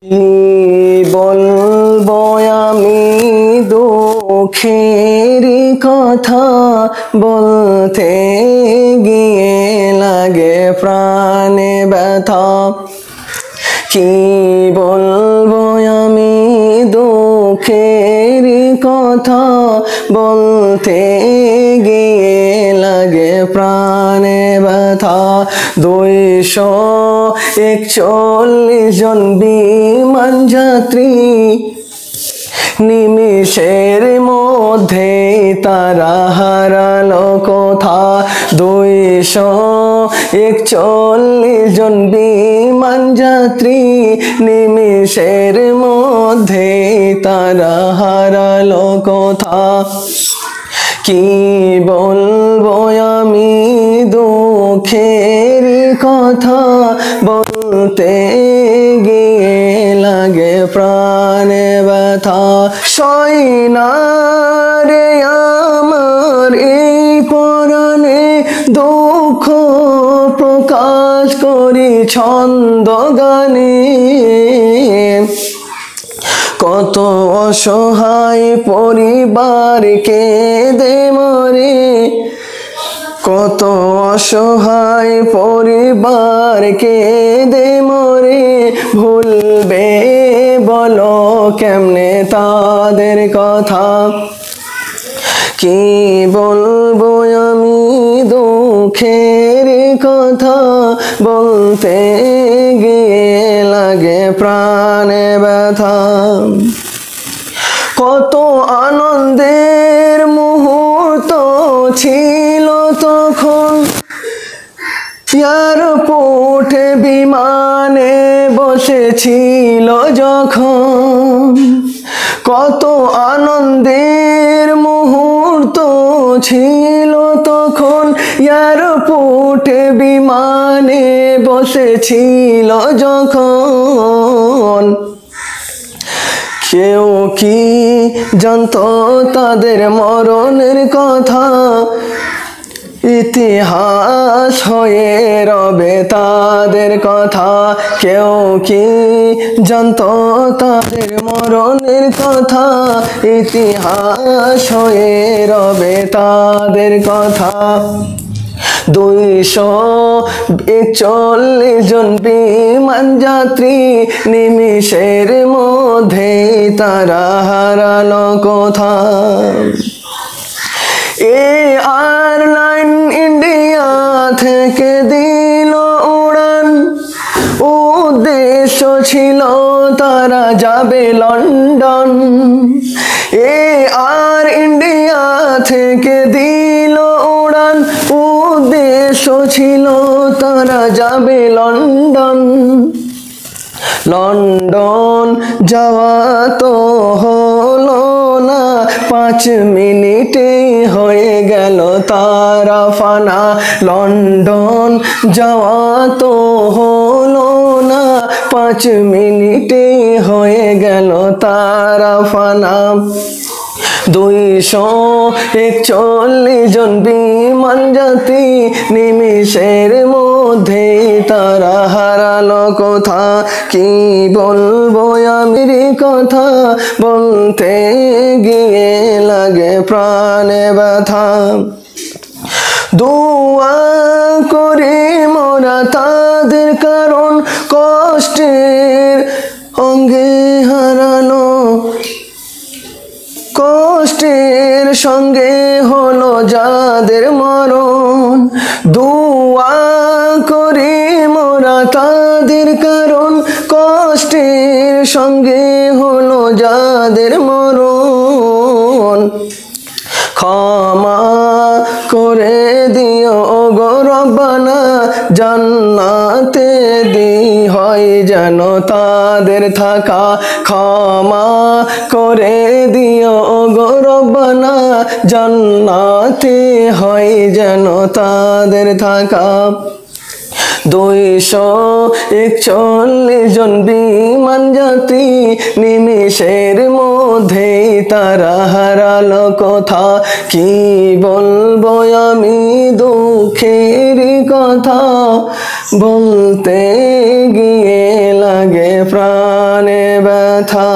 কি বলবো আমি দুঃখের কথা, বলতে গিয়ে লাগে প্রাণে ব্যথা। কি বলবো আমি দুঃখের কথা, বলতে গিয়ে লাগে প্রাণে ব্যথা। 241 জন বিমান যাত্রী, নিমিষের মধ্যে তারা হারালো কোথা। 241 জন বিমান যাত্রী, নিমিষের মধ্যে তারা হারালো কোথা। কি বলবো আমি দুঃখের কথা, বলতে গিয়ে লাগে প্রাণে ব্যথা। সই না রে আমার এই পরাণে, দুঃখ প্রকাশ করি ছন্দ গানে। কত অসহায় পরিবার কেঁদে মরে, কত অসহায় পরিবার কেঁদে মরে। ভুলবে বলো কেমনে তাদের কথা। কি বলবো আমি দুঃখের কথা, বলতে গিয়ে লাগে প্রাণে ব্যথা। কত আনন্দের মুহূর্ত ছিল তখন, এয়ারপোর্টে বিমানে বসেছিল যখন। কত আনন্দের মুহূর্ত ছিল তখন, এয়ারপোর্টে বিমানে বসেছিল যখন। কেউ কি জানতো তাদের মরণের কথা, ইতিহাস হয়ে রবে তাদের কথা। কেউ কি জানতো তাদের মরণের কথা, ইতিহাস হয়ে রবে তাদের কথা। 241 জন বিমান যাত্রী, নিমিষের মধ্যে তারা হারালো কোথা। এয়ারলাইন ইন্ডিয়া থেকে দিল উড়ান, উদ্দেশ্য ছিল তারা যাবে লন্ডন। এয়ার ইন্ডিয়া থেকে দিল উড়ান, উদ্দেশ্য ছিল তারা যাবে লন্ডন। লন্ডন যাওয়া তো হলো না, 5 মিনিটে হয়ে গেল তারা ফানা। লন্ডন যাওয়া তো হলো না, 5 মিনিটে হয়ে গেল তারা ফানা। 241 জন বিমান যাত্রী, নিমিষের মধ্যে তারা হারালো কোথা। কি বলবো আমি কথা, বলতে গিয়ে লাগে প্রাণে ব্যথা। দোয়া করে মোরা তাদের, কারণ কষ্টের অঙ্গে হারানো, কষ্টের সঙ্গে হলো যাদের মরণ। দোয়া করি মোরা তাদের, কারণ কষ্টের সঙ্গে হলো যাদের মরণ। ক্ষমা করে দিও গো রব্বানা, জান্নাতে দি হয় যেন তাদের থাকা। ক্ষমা করে দিও গো রব্বানা, জান্নাতে হয় যেন তাদের থাকা। 241 জন বিমান যাত্রী নিমিষের মধ্যেই তারা হারালো কথা। কি বলবো আমি দুঃখের কথা, বলতে গিয়ে লাগে প্রাণে ব্যথা।